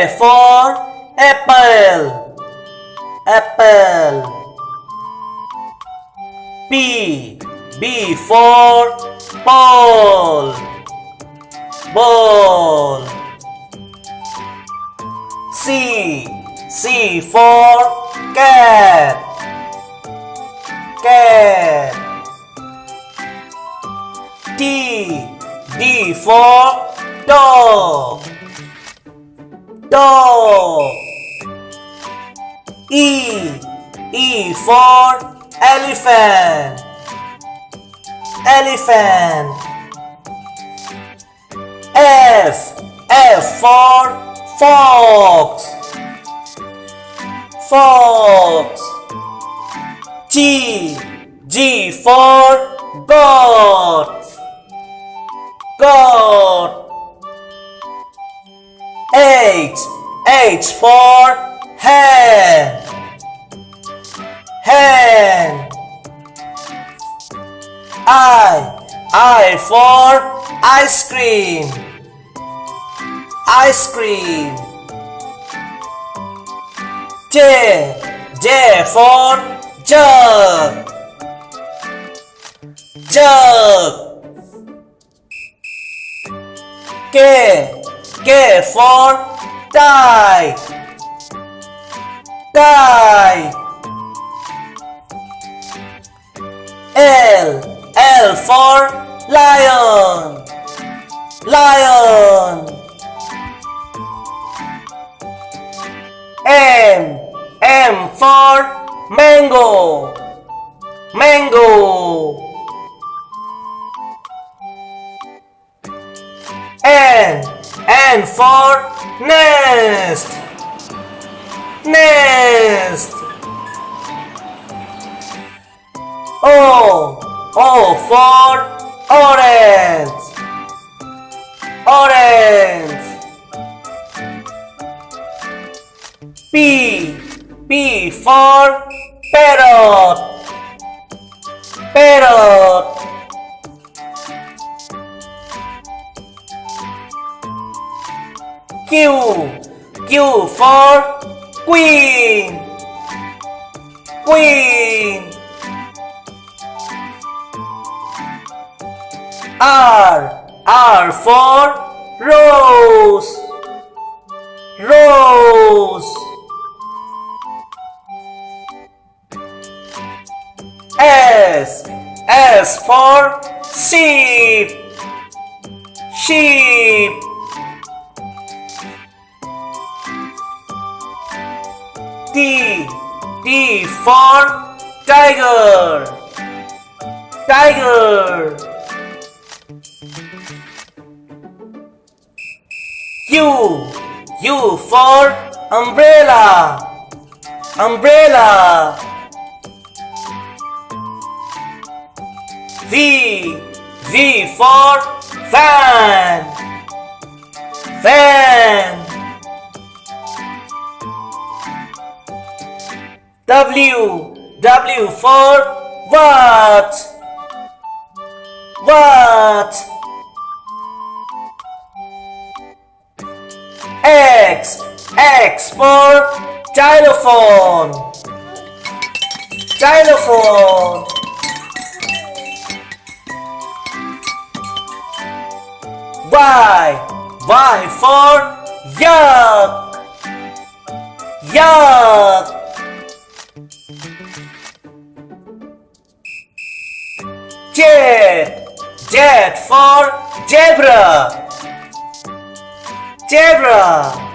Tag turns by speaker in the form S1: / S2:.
S1: A for apple, apple. B for ball, ball. C for cat, cat. D for dog, dog. E for elephant, elephant. F for fox, fox. G for goat, goat. H for hen, hen. I for ice cream, ice cream. J for jug, jug. K for tie, tie. L for lion, lion. M for mango, mango. N for nest, nest. O for orange, orange. P for parrot, parrot. Q for queen, queen. R for rose, rose. S for sheep, sheep. T for tiger, tiger. U for umbrella, umbrella. V for van, van. W for what, what. X for xylophone, xylophone. Y for yak, yak. Z for zebra, zebra.